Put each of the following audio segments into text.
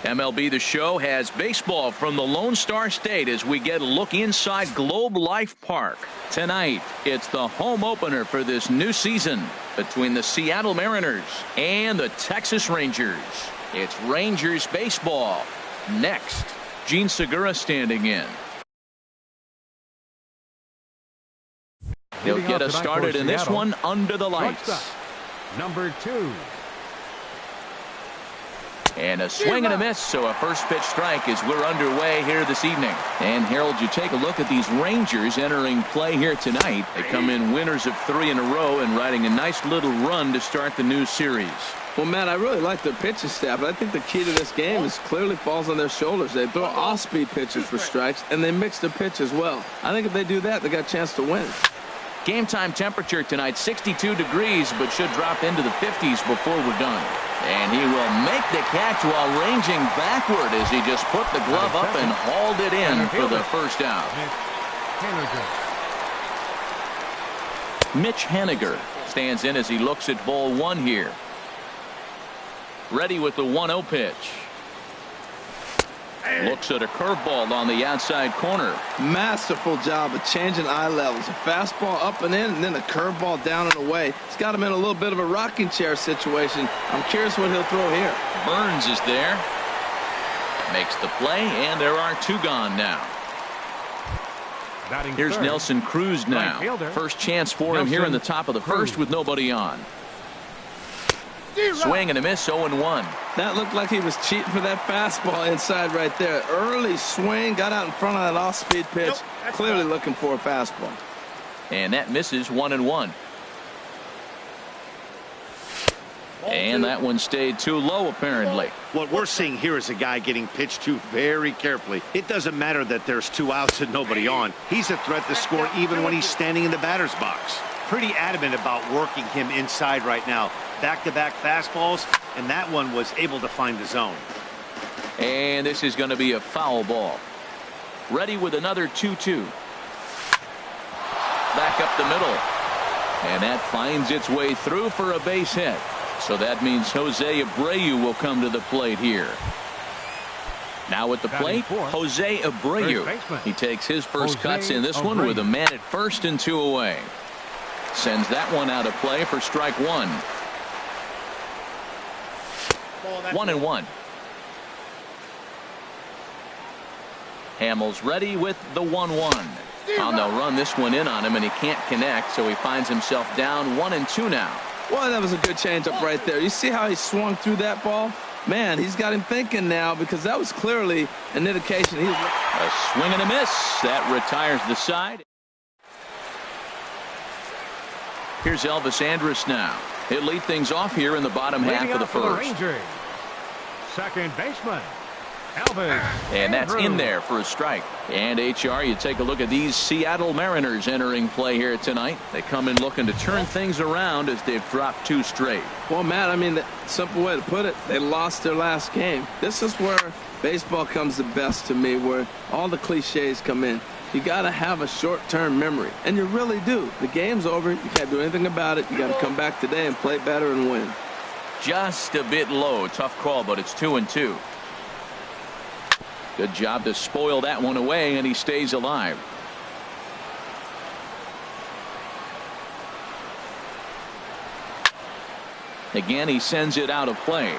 MLB The Show has baseball from the Lone Star State as we get a look inside Globe Life Park. Tonight, it's the home opener for this new season between the Seattle Mariners and the Texas Rangers. It's Rangers baseball. Next, Gene Segura standing in. He'll get us started in this one under the lights. Number 2. And a swing and a miss, so a first pitch strike as we're underway here this evening. And Harold, you take a look at these Rangers entering play here tonight. They come in winners of 3 in a row and riding a nice little run to start the new series. Well, Matt, I really like their pitching staff, but I think the key to this game is clearly falls on their shoulders. They throw off-speed pitches for strikes, and they mix their pitch as well. I think if they do that, they got a chance to win. Game time temperature tonight, 62 degrees, but should drop into the 50s before we're done. And he will make the catch while ranging backward as he just put the glove up and hauled it in for the first out. Mitch Haniger stands in as he looks at ball 1 here. Ready with the 1-0 pitch. Looks at a curveball on the outside corner. Masterful job of changing eye levels. A fastball up and in, and then a curveball down and away. It's got him in a little bit of a rocking chair situation. I'm curious what he'll throw here. Burns is there. Makes the play, and there are 2 gone now. Here's Nelson Cruz now. First chance for him here in the top of the first with nobody on. Swing and a miss, 0-1. That looked like he was cheating for that fastball inside right there. Early swing, got out in front of that off-speed pitch. Clearly looking for a fastball. And that misses, 1-1. And that one stayed too low, apparently. What we're seeing here is a guy getting pitched to very carefully. It doesn't matter that there's 2 outs and nobody on. He's a threat to score even when he's standing in the batter's box. Pretty adamant about working him inside right now. Back-to-back fastballs, and that one was able to find the zone. And this is going to be a foul ball. Ready with another 2-2. Back up the middle. And that finds its way through for a base hit. So that means Jose Abreu will come to the plate here. Now at the plate, Jose Abreu. He takes his first cuts in this one with a man at first and 2 away. Sends that one out of play for strike 1. 1-1. Hamels ready with the 1-1. And they'll run this one in on him, and he can't connect, so he finds himself down 1-2 now. Well, that was a good changeup right there. You see how he swung through that ball? Man, he's got him thinking now, because that was clearly an indication. A swing and a miss. That retires the side. Here's Elvis Andrus now. He'll lead things off here in the bottom half of the first. Second baseman, Elvis. And that's in there for a strike. And HR, you take a look at these Seattle Mariners entering play here tonight. They come in looking to turn things around as they've dropped 2 straight. Well, Matt, I mean, the simple way to put it, they lost their last game. This is where baseball comes the best to me, where all the cliches come in. You got to have a short-term memory, and you really do. The game's over. You can't do anything about it. You got to come back today and play better and win. Just a bit low. Tough call, but it's 2-2. Good job to spoil that one away, and he stays alive. Again, he sends it out of play.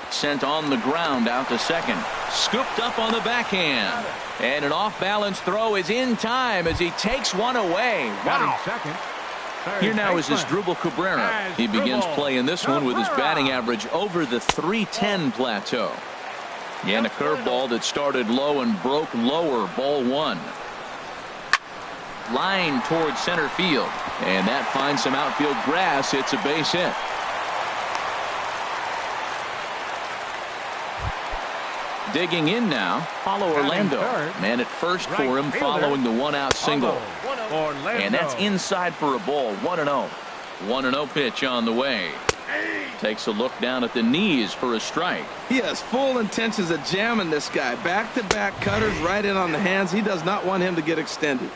Sent on the ground out to second. Scooped up on the backhand. And an off-balance throw is in time as he takes one away. Wow. Here now is Asdrubal Cabrera. He begins playing this one with his batting average over the .310 plateau. And a curveball that started low and broke lower. Ball 1. Line towards center field. And that finds some outfield grass. It's a base hit. Digging in now, Paulo Orlando. Man at first for him following the 1-out single. And that's inside for a ball. 1-0. 1-0 pitch on the way. Takes a look down at the knees for a strike. He has full intentions of jamming this guy. Back-to-back cutters right in on the hands. He does not want him to get extended.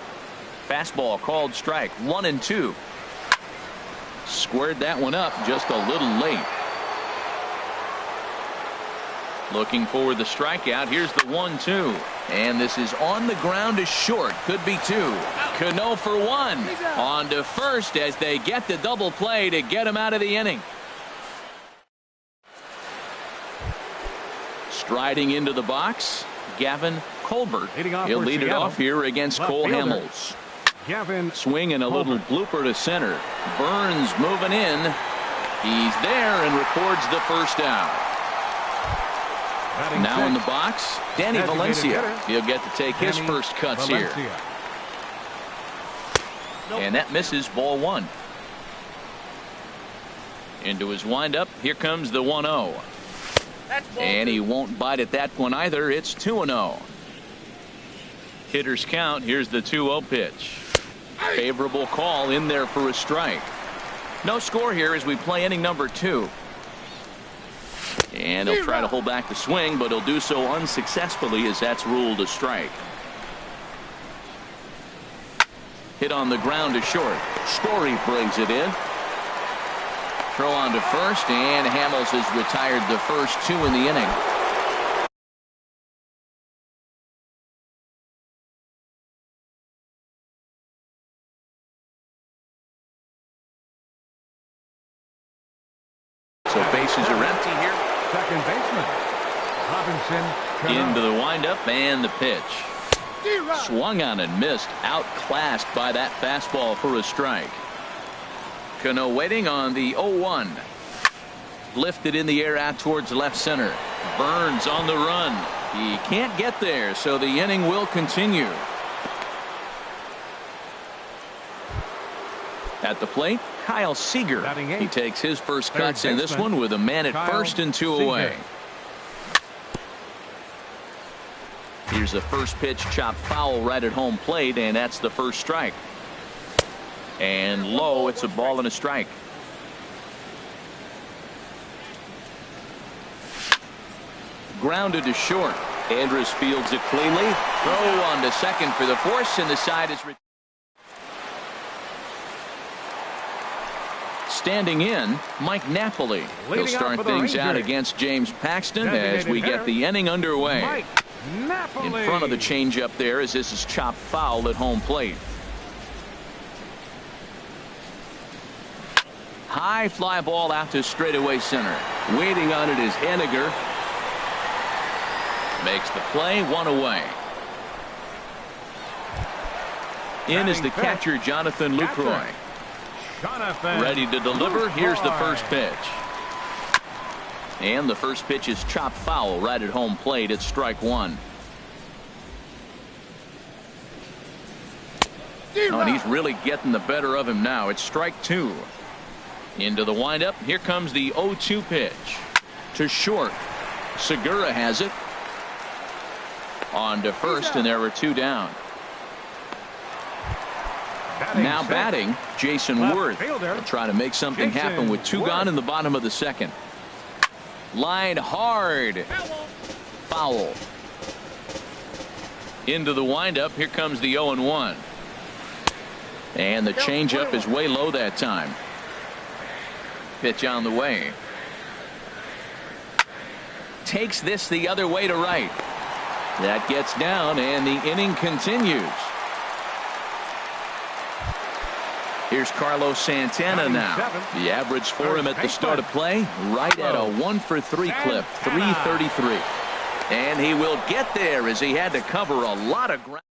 Fastball called strike 1-2. Squared that one up just a little late. Looking for the strikeout. Here's the 1-2. And this is on the ground to short. Could be two. Cano for one. On to first as they get the double play to get him out of the inning. Striding into the box, Gavin Colbert. He'll lead it off here against Cole Hamels. Gavin swing and a little blooper to center. Burns moving in. He's there and records the first out. Now in the box, Danny Valencia. He'll get to take his first cuts here. And that misses, ball one. Into his windup. Here comes the 1-0. And he won't bite at that one either. It's 2-0. Hitters count. Here's the 2-0 pitch. Favorable call in there for a strike. No score here as we play inning number 2. And he'll try to hold back the swing, but he'll do so unsuccessfully as that's ruled a strike. Hit on the ground to short. Story brings it in. Throw on to first, and Hamels has retired the first 2 in the inning. So bases are empty here. Second baseman Robinson into the windup and the pitch. Swung on and missed. Outclassed by that fastball for a strike. Cano waiting on the 0-1. Lifted in the air out towards left center. Burns on the run. He can't get there, so the inning will continue. At the plate, Kyle Seager. He takes his first cuts in this one with a man at first and 2 away. Here's the first pitch, chopped foul right at home plate, and that's the first strike. And low, it's a ball and a strike. Grounded to short. Andrus fields it cleanly. Throw on to second for the force, and the side is standing in, Mike Napoli. He'll start things out against James Paxton as we get the inning underway. In front of the changeup there as this is chopped foul at home plate. High fly ball out to straightaway center. Waiting on it is Henniger. Makes the play, 1 away. In is the catcher, Jonathan Lucroy. Ready to deliver. Here's the first pitch. And the first pitch is chopped foul right at home plate. It's strike 1. Oh, and he's really getting the better of him now. It's strike 2. Into the windup. Here comes the 0-2 pitch. To short. Segura has it. On to first, and there are 2 down. Now batting, Jason Worth. Will try to make something happen with 2 gone in the bottom of the second. Line hard. Foul. Into the windup. Here comes the 0-1. And the changeup is way low that time. Pitch on the way. Takes this the other way to right. That gets down, and the inning continues. Here's Carlos Santana now. The average for him at the start of play, right at a 1-for-3 clip, 333. And he will get there as he had to cover a lot of ground.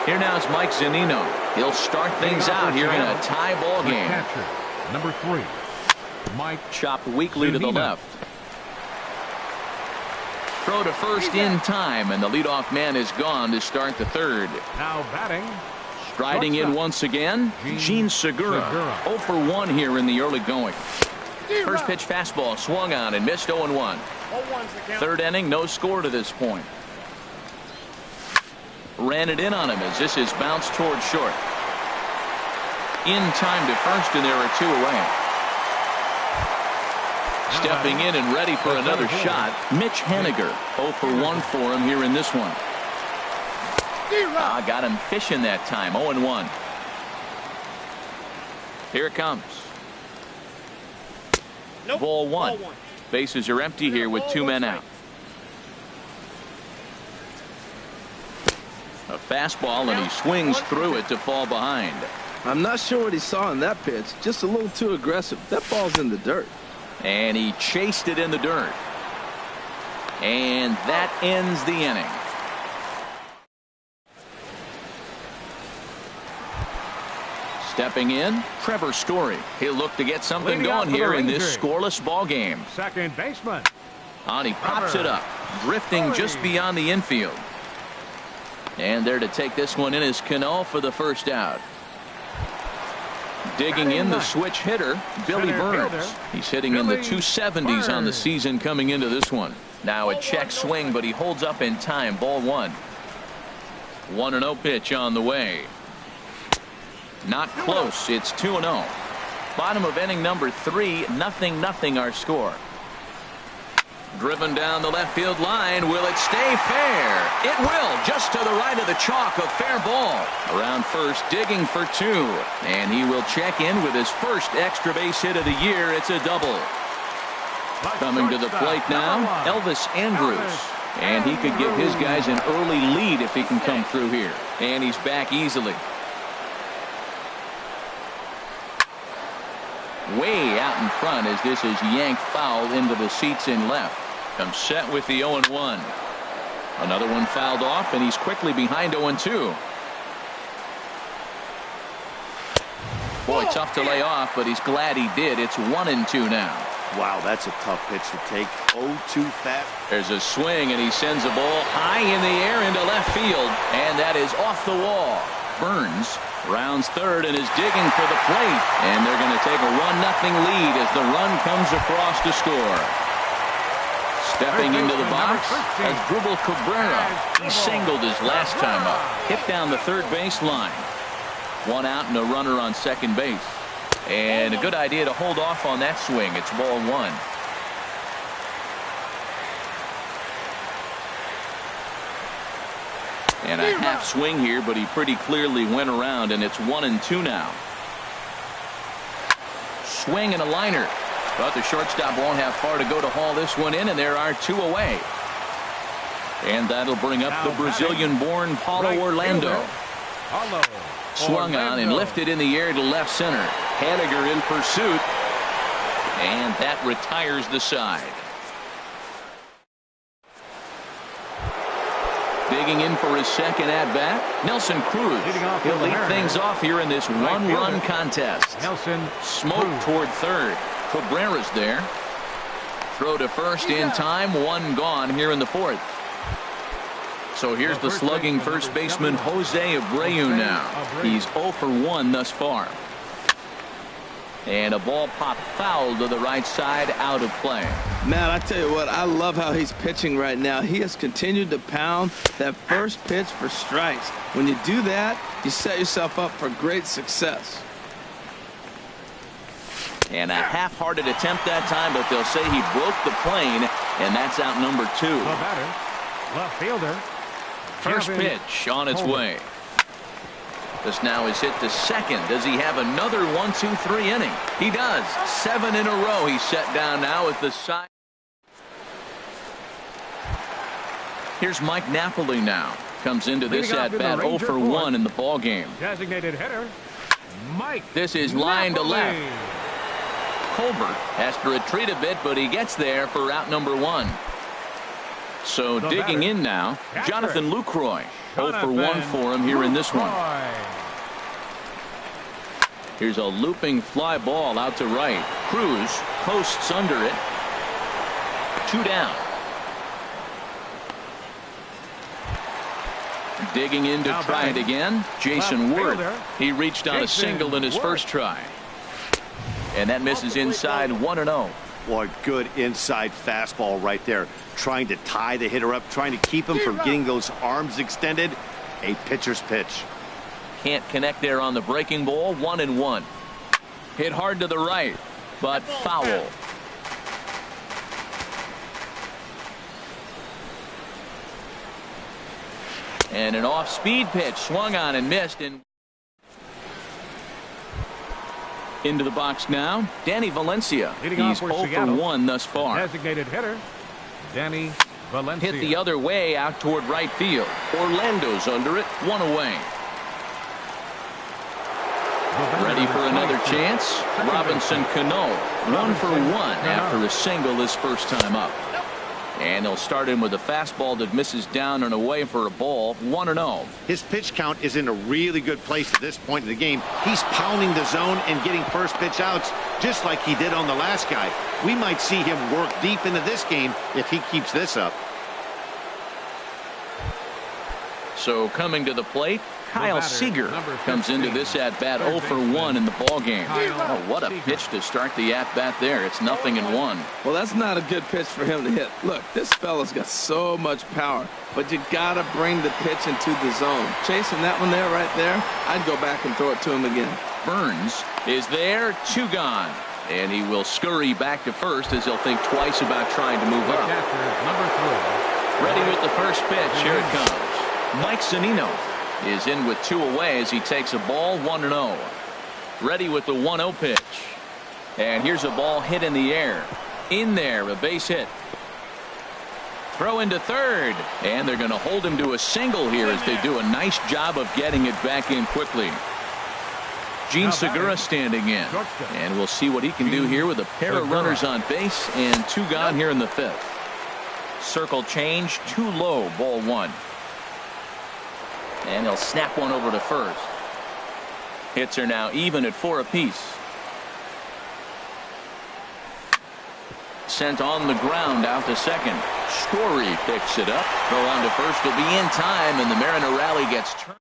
Here now is Mike Zunino. He'll start things out here in a tie ball game. Number 3, Mike. Chopped weakly to the left. Throw to first in time, and the leadoff man is gone to start the third. Now batting. Striding in once again, Gene Segura. 0 for 1 here in the early going. First pitch fastball swung on and missed 0-1. Third inning, no score to this point. Ran it in on him as this is bounced toward short. In time to first, and there are 2 away. Stepping in and ready for another shot, Mitch Henniger. 0 for 1 for him here in this one. Got him fishing that time. 0-1. Here it comes. Ball one. Bases are empty here with 2 men out. A fastball, and he swings through it to fall behind. I'm not sure what he saw in that pitch. Just a little too aggressive. That ball's in the dirt. And he chased it in the dirt. And that ends the inning. Stepping in, Trevor Story. He'll look to get something going here in this scoreless ball game. Second baseman. And he pops it up, drifting just beyond the infield. And there to take this one in is Cano for the first out. Digging in the switch hitter, Billy Burns. He's hitting in the 270s on the season coming into this one. Now a check swing, but he holds up in time. Ball one. 1-0 pitch on the way. Not close. It's 2-0. Bottom of inning number 3. 0-0 our score. Driven down the left field line. Will it stay fair? It will. Just to the right of the chalk. A fair ball. Around first, digging for 2. And he will check in with his first extra base hit of the year. It's a double. Coming to the plate now, Elvis Andrus. And he could give his guys an early lead if he can come through here. And he's back easily. Way out in front as this is yanked foul into the seats in left. Comes set with the 0-1. Another one fouled off, and he's quickly behind 0-2. Boy, tough to lay off, but he's glad he did. It's 1-2 now. Wow, that's a tough pitch to take. 0-2 fast. There's a swing, and he sends a ball high in the air into left field, and that is off the wall. Burns rounds third and is digging for the plate, and they're going to take a 1-0 lead as the run comes across to score. Stepping into the box as Dribble Cabrera. He singled his last time up. Hit down the third base line. 1 out and a runner on second base. And a good idea to hold off on that swing. It's ball 1. And a half swing here, but he pretty clearly went around, and it's 1-2 now. Swing and a liner. But the shortstop won't have far to go to haul this one in, and there are 2 away. And that'll bring up the Brazilian-born Paulo Orlando. Swung on and lifted in the air to left center. Haniger in pursuit. And that retires the side. Digging in for his second at-bat, Nelson Cruz. He'll lead things off here in this one-run contest. Smoke toward third. Cabrera's there. Throw to first in time. 1 gone here in the 4th. So here's the slugging first baseman Jose Abreu now. He's 0 for 1 thus far. And a ball popped foul to the right side, out of play. Man, I tell you what, I love how he's pitching right now. He has continued to pound that first pitch for strikes. When you do that, you set yourself up for great success. And a half-hearted attempt that time, but they'll say he broke the plane, and that's out number 2. The batter, left fielder. First pitch on its way. This now is hit to second. Does he have another 1-2-3 inning? He does. 7 in a row. He's set down now at the side. Here's Mike Napoli now. Comes into this at-bat 0 for 1 in the ball game. Designated hitter, Mike. This is line to left. Colbert has to retreat a bit, but he gets there for out number 1. So digging in now, Jonathan Lucroy. 0 for 1 for him here in this one. Here's a looping fly ball out to right. Cruz posts under it. 2 down. Digging in to try it again, Jason Worth. He reached on a single in his first try. And that misses inside. 1-0. Boy, good inside fastball right there. Trying to tie the hitter up, trying to keep him from getting those arms extended. A pitcher's pitch. Can't connect there on the breaking ball. 1-1. Hit hard to the right, but foul. And an off-speed pitch swung on and missed. And into the box now, Danny Valencia. Leading off He's for 0 for Seattle. 1 thus far. Designated hitter, Danny Valencia. Hit the other way out toward right field. Orlando's under it, 1 away. Ready for another chance. Robinson Cano, 1 for 1 after a single his first time up. And they'll start in with a fastball that misses down and away for a ball, 1-0. His pitch count is in a really good place at this point in the game. He's pounding the zone and getting first pitch outs just like he did on the last guy. We might see him work deep into this game if he keeps this up. So coming to the plate, Kyle Seager comes into this at-bat 0 for 1 in the ballgame. Oh, what a pitch to start the at-bat there. It's 0-1. Well, that's not a good pitch for him to hit. Look, this fella's got so much power, but you got to bring the pitch into the zone. Chasing that one there, right there, I'd go back and throw it to him again. Burns is there, 2 gone. And he will scurry back to first as he'll think twice about trying to move up. Ready with the first pitch. Here it comes. Mike Zunino is in with 2 away as he takes a ball, 1-0. Ready with the 1-0 pitch. And here's a ball hit in the air. In there, a base hit. Throw into third. And they're going to hold him to a single here as they do a nice job of getting it back in quickly. Gene Segura standing in. And we'll see what he can do here with a pair of runners on base and 2 gone here in the 5th. Circle change, too low, ball 1. And he'll snap one over to first. Hits are now even at 4 apiece. Sent on the ground out to second. Story picks it up. Throw on to first will be in time, and the Mariner rally gets turned.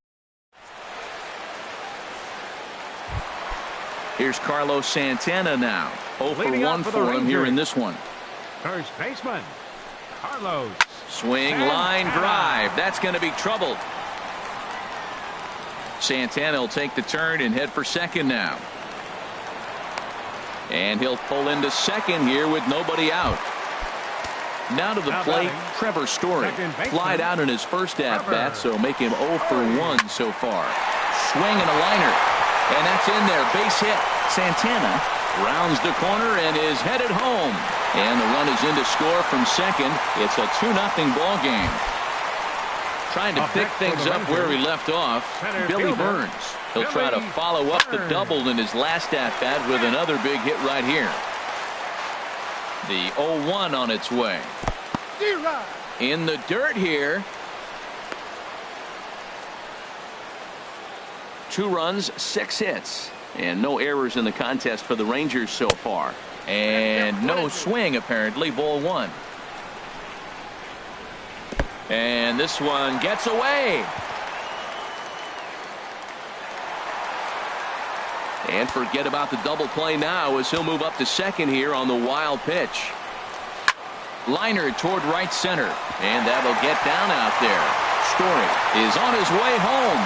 Here's Carlos Santana now. 0 for 1 for him here in this one. First baseman, Carlos. Swing, line drive. That's going to be troubled. Santana will take the turn and head for second now. And he'll pull into second here with nobody out. Now to the plate, Trevor Story. Flied out in his first at-bat, so make him 0 for 1 so far. Swing and a liner. And that's in there. Base hit. Santana rounds the corner and is headed home. And the run is in to score from second. It's a 2-0 ball game. Trying to pick things up where he left off, Billy Burns. He'll try to follow up the double in his last at-bat with another big hit right here. The 0-1 on its way. In the dirt here. 2 runs, 6 hits. And no errors in the contest for the Rangers so far. And no swing, apparently, ball 1. And this one gets away. And forget about the double play now as he'll move up to second here on the wild pitch. Liner toward right center. And that'll get down out there. Story is on his way home.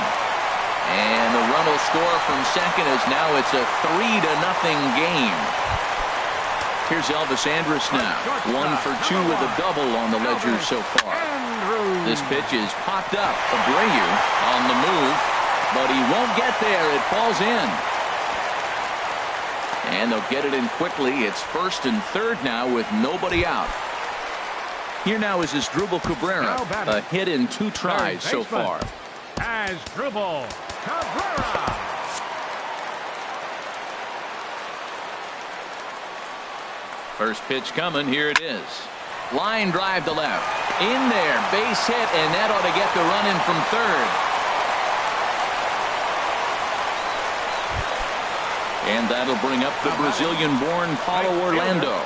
And the run will score from second as now it's a 3-0 game. Here's Elvis Andrus now. 1 for 2 with a double on the ledger so far. This pitch is popped up. Abreu on the move, but he won't get there. It falls in. And they'll get it in quickly. It's first and third now with nobody out. Here now is Asdrubal Cabrera. A hit in 2 tries so far. Asdrubal Cabrera. First pitch coming. Here it is. Line drive to left. In there. Base hit, and that ought to get the run in from third. And that'll bring up the Brazilian-born Paulo Orlando.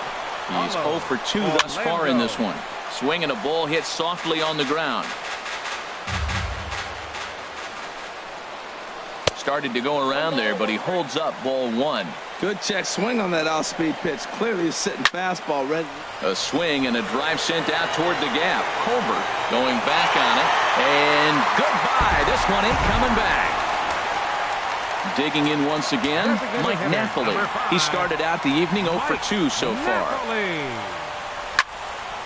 He's 0 for 2 thus far in this one. Swinging a ball hit softly on the ground. Started to go around there, but he holds up ball 1. Good check swing on that off-speed pitch. Clearly he's sitting fastball ready. A swing and a drive sent out toward the gap. Colbert going back on it. And goodbye. This one ain't coming back. Digging in once again, Mike Napoli. He started out the evening 0 for 2 so far.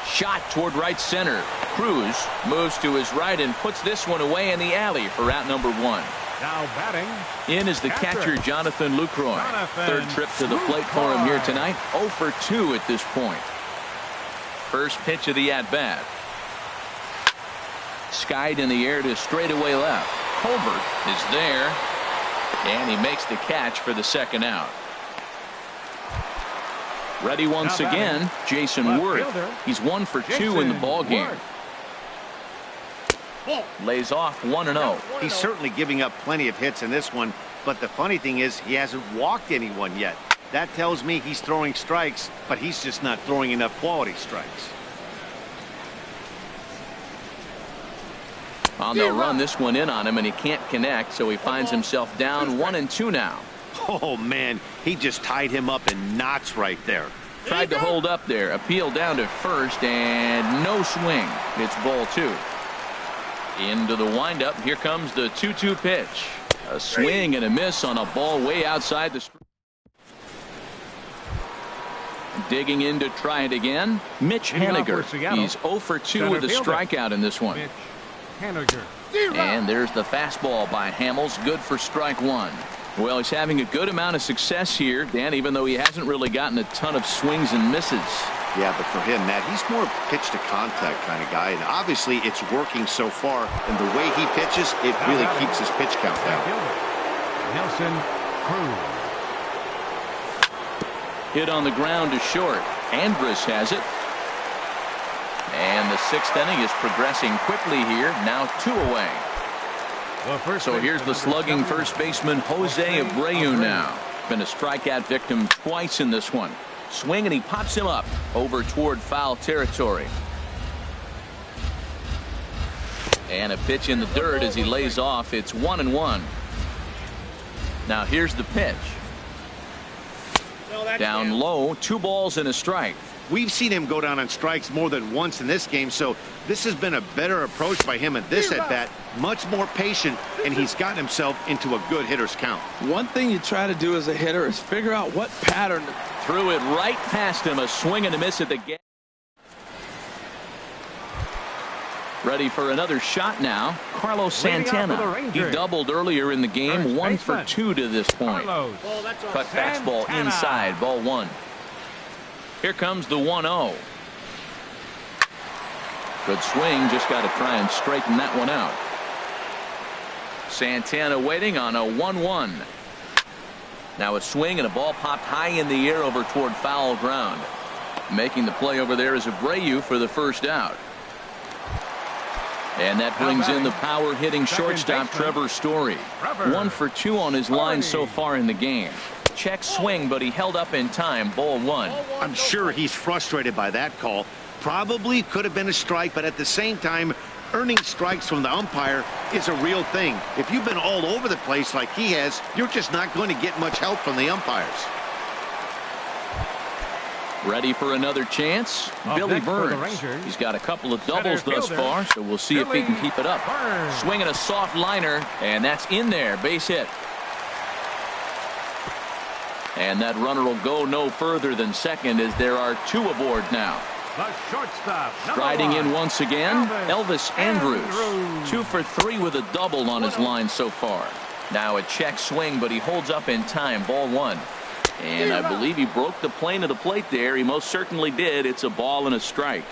Shot toward right center. Cruz moves to his right and puts this one away in the alley for out number 1. Now batting. In is the catcher, Jonathan Lucroy. Third trip to the plate for him here tonight. 0 for 2 at this point. First pitch of the at-bat. Skied in the air to straightaway left. Colbert is there. And he makes the catch for the second out. Ready once again, Jason Worth. He's 1 for 2 in the ball game. Lays off 1-0. He's certainly giving up plenty of hits in this one, but the funny thing is he hasn't walked anyone yet. That tells me he's throwing strikes, but he's just not throwing enough quality strikes. They'll run this one in on him, and he can't connect, so he finds himself down 1-2 now. Oh, man, he just tied him up in knots right there. Tried to hold up there. Appeal down to first, and no swing. It's ball 2. Into the windup. Here comes the 2-2 pitch. A swing and a miss on a ball way outside the strike. Digging in to try it again. Mitch Haniger. He's 0 for 2 with a strikeout in this one. And there's the fastball by Hamels. Good for strike 1. Well, he's having a good amount of success here, Dan, even though he hasn't really gotten a ton of swings and misses. Yeah, but for him, Matt, he's more pitch to contact kind of guy, and obviously it's working so far, and the way he pitches, it really keeps his pitch count down. Nelson Cruz. Hit on the ground to short. Andrus has it. And the 6th inning is progressing quickly here. Now 2 away. So here's the slugging first baseman Jose Abreu now. Been a strikeout victim twice in this one. Swing and he pops him up over toward foul territory. And a pitch in the dirt as he lays off. It's 1-1. Now here's the pitch. Down low, 2 balls and a strike. We've seen him go down on strikes more than once in this game, so this has been a better approach by him at this at-bat. Much more patient, and he's gotten himself into a good hitter's count. One thing you try to do as a hitter is figure out what pattern. Threw it right past him. A swing and a miss at the gap. Ready for another shot now. Carlos Santana. He doubled earlier in the game. 1 for 2 to this point. Cut fastball inside. Ball 1. Here comes the 1-0. Good swing. Just got to try and straighten that one out. Santana waiting on a 1-1. Now a swing and a ball popped high in the air over toward foul ground. Making the play over there is Abreu for the first out. And that brings in the power hitting shortstop Trevor Story. 1 for 2 on his line so far in the game. Check swing, but he held up in time. Ball 1. I'm sure he's frustrated by that call. Probably could have been a strike, but at the same time, earning strikes from the umpire is a real thing. If you've been all over the place like he has, you're just not going to get much help from the umpires. Ready for another chance? Billy Burns. He's got a couple of doubles thus far, so we'll see if he can keep it up. Swinging a soft liner, and that's in there. Base hit. And that runner will go no further than second as there are 2 aboard now. The shortstop. Striding in once again, Elvis Andrus. 2 for 3 with a double on his line so far. Now a check swing, but he holds up in time. Ball 1. And I believe he broke the plane of the plate there. He most certainly did. It's a ball and a strike.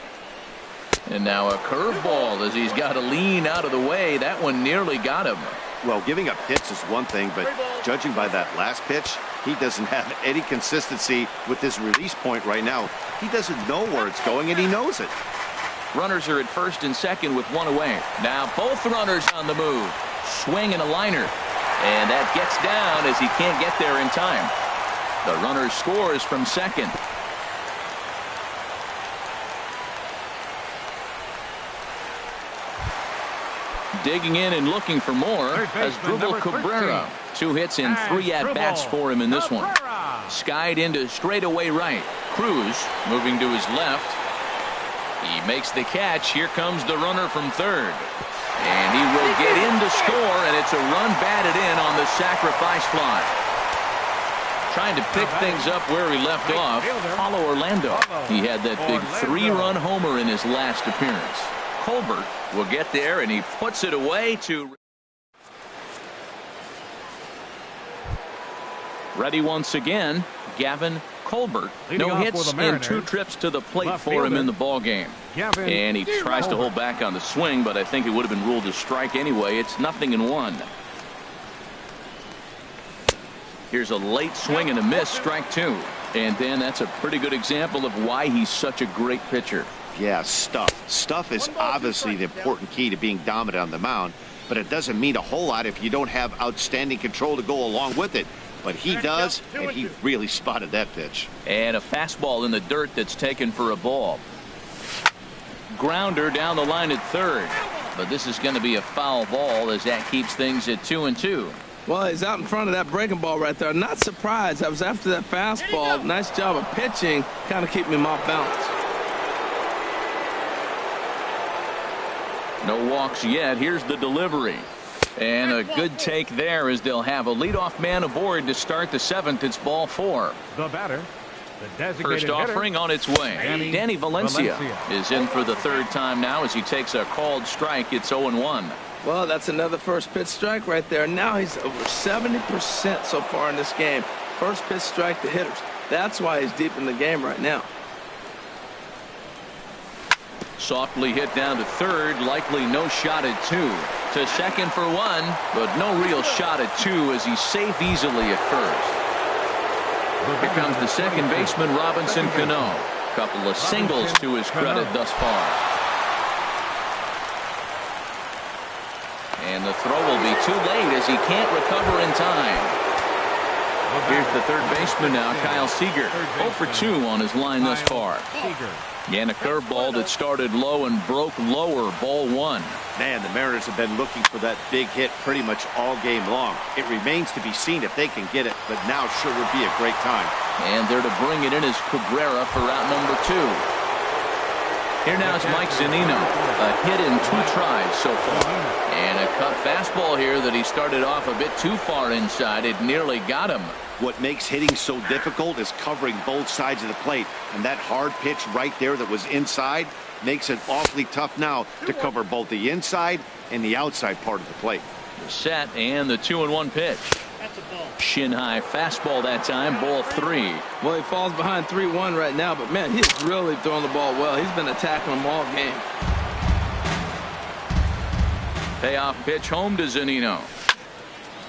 And now a curveball as he's got to lean out of the way. That one nearly got him. Well, giving up hits is one thing, but judging by that last pitch, he doesn't have any consistency with his release point right now. He doesn't know where it's going, and he knows it. Runners are at first and second with 1 away. Now both runners on the move. Swing and a liner. And that gets down as he can't get there in time. The runner scores from second. Digging in and looking for more as Dribble Cabrera. 2 hits and 3 at-bats for him in this one. Skied into straightaway right. Cruz moving to his left. He makes the catch. Here comes the runner from third. And he will get in to score, and it's a run batted in on the sacrifice fly. Trying to pick things up where he left off. Paulo Orlando. He had that big 3-run homer in his last appearance. Colbert will get there, and he puts it away to... Ready once again, Gavin Colbert. Leading No off hits for the in 2 Mariners, trips to the plate left for him fielder, in the ball game. Gavin And he tries to Colbert. hold back on the swing, but I think it would have been ruled a strike anyway. It's 0-1. Here's a late swing and a miss, strike 2. And then that's a pretty good example of why he's such a great pitcher. Yeah, stuff. Stuff is obviously the important key to being dominant on the mound, but it doesn't mean a whole lot if you don't have outstanding control to go along with it. But he does, and he really spotted that pitch. And a fastball in the dirt that's taken for a ball. Grounder down the line at third. But this is going to be a foul ball as that keeps things at 2-2. Well, he's out in front of that breaking ball right there. Not surprised. I was after that fastball. Nice job of pitching. Kind of keeping him off balance. No walks yet. Here's the delivery. And a good take there as they'll have a leadoff man aboard to start the 7th. It's ball 4. The batter, the designated First hitter, offering on its way. Danny Valencia is in for the 3rd time now as he takes a called strike. It's 0-1. Well, that's another first pitch strike right there. Now he's over 70% so far in this game. First pitch strike to hitters. That's why he's deep in the game right now. Softly hit down to third, likely no shot at 2. To second for 1, but no real shot at 2 as he's safe easily at first. Here comes the second baseman, Robinson Cano. Couple of singles to his credit thus far. And the throw will be too late as he can't recover in time. Here's the third baseman now, Kyle Seager. 0 for 2 on his line thus far. And a curveball that started low and broke lower, ball 1. Man, the Mariners have been looking for that big hit pretty much all game long. It remains to be seen if they can get it, but now sure would be a great time. And there to bring it in is Cabrera for route number 2. Here now is Mike Zunino. A hit in 2 tries so far. And a cut fastball here that he started off a bit too far inside. It nearly got him. What makes hitting so difficult is covering both sides of the plate. And that hard pitch right there that was inside makes it awfully tough now to cover both the inside and the outside part of the plate. The set and the 2-1 pitch. Shin high fastball that time, ball 3. Well, he falls behind 3-1 right now, but man, he's really throwing the ball well. He's been attacking them all game. Payoff pitch home to Zunino.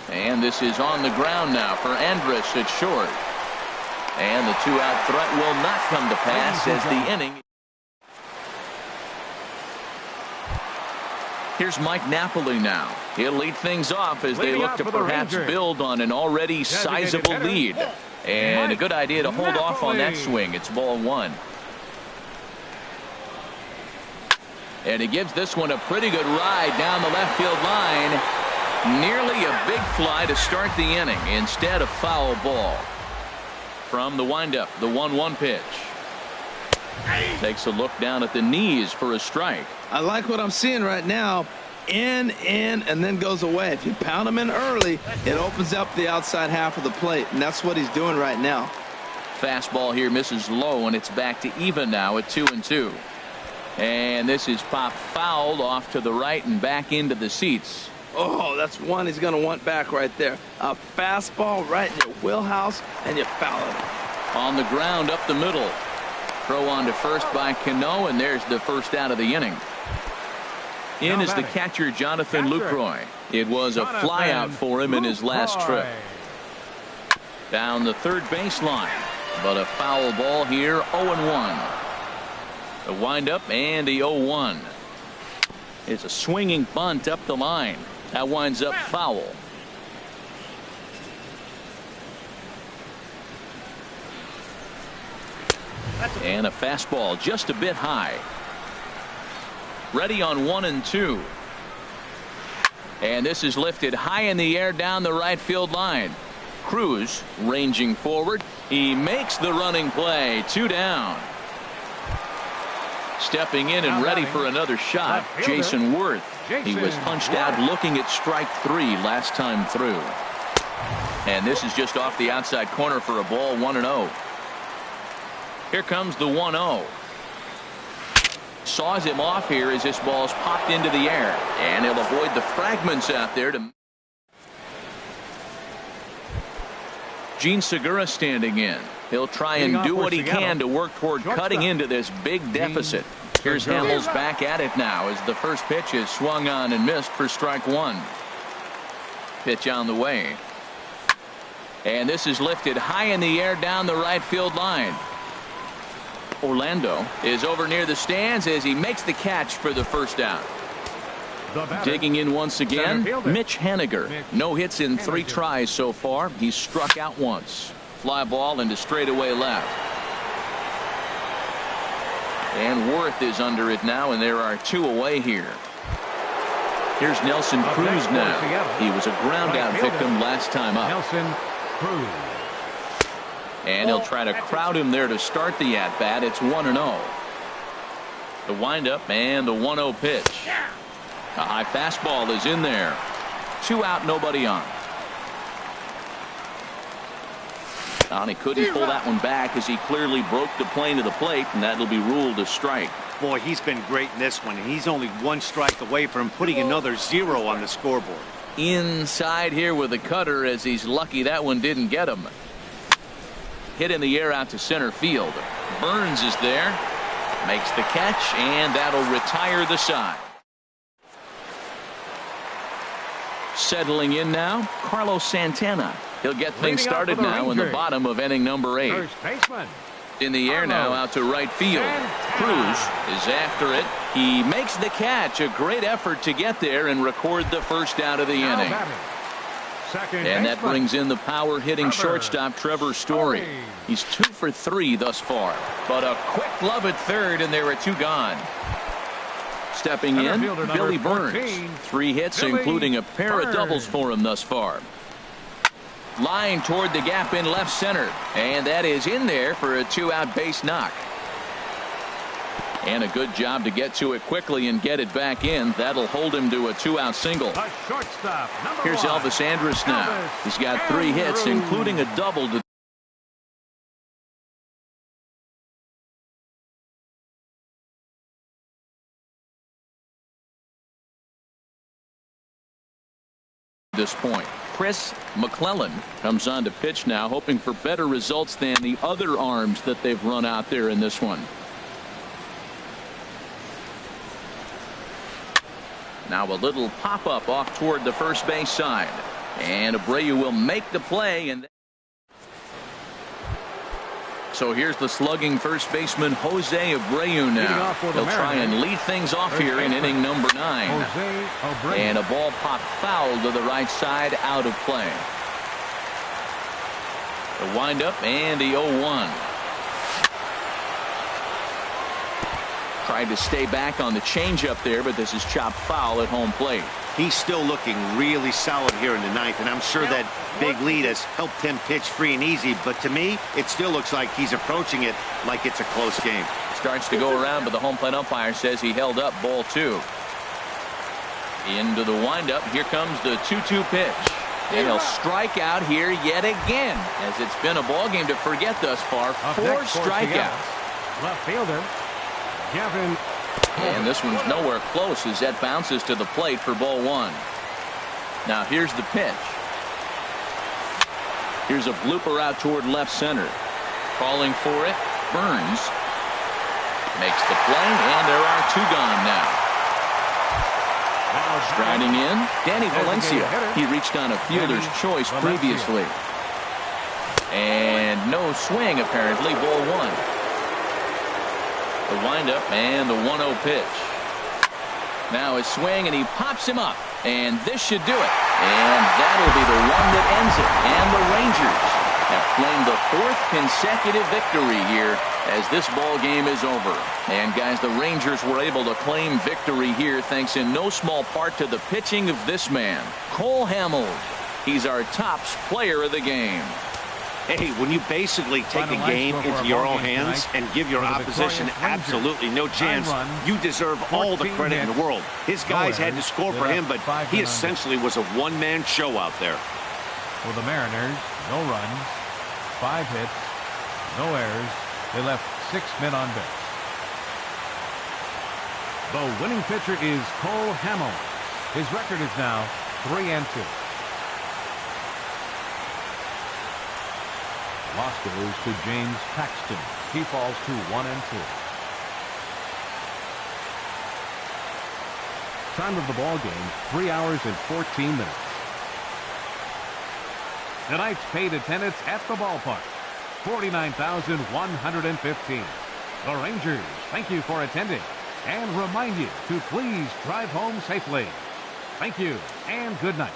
And this is on the ground now for Andrus at short. And the 2-out threat will not come to pass as the inning. Here's Mike Napoli now. He'll lead things off as they look to perhaps build on an already sizable lead. And a good idea to hold off on that swing. It's ball 1. And he gives this one a pretty good ride down the left field line. Nearly a big fly to start the inning instead of foul ball. From the windup, the 1-1 pitch. Takes a look down at the knees for a strike. I like what I'm seeing right now. In, and then goes away. If you pound him in early, it opens up the outside half of the plate, and that's what he's doing right now. Fastball here misses low, and it's back to even now at 2-2. And this is popped fouled off to the right and back into the seats. Oh, that's one he's going to want back right there. A fastball right in your wheelhouse, and you foul it. On the ground up the middle. Throw on to first by Cano, and there's the first out of the inning. In is the catcher, Jonathan Lucroy. It was a flyout for him in his last trip. Down the third baseline, but a foul ball here, 0-1. The windup and the 0-1. It's a swinging bunt up the line. That winds up foul. And a fastball just a bit high. Ready on 1-2. And this is lifted high in the air down the right field line. Cruz ranging forward. He makes the running play. 2 down. Stepping in and ready for another shot, Jason Worth. He was punched out looking at strike 3 last time through. And this is just off the outside corner for a ball, 1-0. Here comes the 1-0. saws him off here as this ball's popped into the air, and he'll avoid the fragments out there. Gene Segura standing in. He'll try and do what he can to work toward cutting into this big deficit. Here's Hamels back at it now as the first pitch is swung on and missed for strike one. Pitch on the way. And this is lifted high in the air down the right field line. Orlando is over near the stands as he makes the catch for the first down. Digging in once again, Mitch Haniger. No hits in 3 tries so far. He's struck out once. Fly ball into straightaway left. And Worth is under it now, and there are 2 away here. Here's Nelson Cruz now. He was a ground out victim last time up. Nelson Cruz. And he'll try to crowd him there to start the at-bat. It's 1-0. The windup and the 1-0 pitch. A high fastball is in there. 2 out, nobody on. And he couldn't pull that one back as he clearly broke the plane to the plate, and that'll be ruled a strike. Boy, he's been great in this one, and he's only 1 strike away from putting another 0 on the scoreboard. Inside here with the cutter as he's lucky that one didn't get him. Hit in the air out to center field. Burns is there. Makes the catch, and that'll retire the side. Settling in now, Carlos Santana. He'll get things started now in the bottom of inning number 8. First baseman. In the air now out to right field. Cruz is after it. He makes the catch. A great effort to get there and record the first out of the inning. And that brings in the power hitting shortstop Trevor Story. He's 2 for 3 thus far. But a quick glove at third, and there are 2 gone. Stepping in, Billy Burns. 3 hits, including a pair of doubles for him thus far. Line toward the gap in left center. And that is in there for a 2-out base knock. And a good job to get to it quickly and get it back in. That'll hold him to a 2-out single. Here's Elvis Andrus now. He's got 3 hits, including a double to this point. Chris McClellan comes on to pitch now, hoping for better results than the other arms that they've run out there in this one. Now a little pop-up off toward the first base side. And Abreu will make the play. And so here's the slugging first baseman Jose Abreu now. He'll try and lead things off here in inning number 9. And a ball popped foul to the right side, out of play. The windup and the 0-1. Tried to stay back on the changeup there, but this is chopped foul at home plate. He's still looking really solid here in the 9th, and I'm sure that big lead has helped him pitch free and easy, but to me, it still looks like he's approaching it like it's a close game. Starts to go around, but the home plate umpire says he held up ball 2. Into the windup. Here comes the 2-2 pitch. And he'll strike out here yet again, as it's been a ball game to forget thus far. 4 strikeouts. Left fielder Gavin. And this one's nowhere close as that bounces to the plate for ball 1. Now here's the pitch. Here's a blooper out toward left center. Calling for it, Burns makes the play, and there are 2 gone now. Striding in, Danny Valencia. He reached on a fielder's choice previously. And no swing apparently, ball 1. The windup and the 1-0 pitch. Now his swing, and he pops him up, and this should do it. And that'll be the one that ends it. And the Rangers have claimed the 4th consecutive victory here as this ball game is over. And guys, the Rangers were able to claim victory here thanks in no small part to the pitching of this man, Cole Hamels. He's our tops player of the game. Hey, when you basically take a game into your own hands and give your opposition absolutely no chance, you deserve all the credit in the world. His guys had to score for him, but he essentially was a one-man show out there. For the Mariners, no runs, 5 hits, no errors. They left 6 men on base. The winning pitcher is Kor-Mars. His record is now 3-2. Loss goes to James Paxton. He falls to 1-2. Time of the ball game, 3 hours and 14 minutes. Tonight's paid attendance at the ballpark, 49,115. The Rangers thank you for attending and remind you to please drive home safely. Thank you and good night.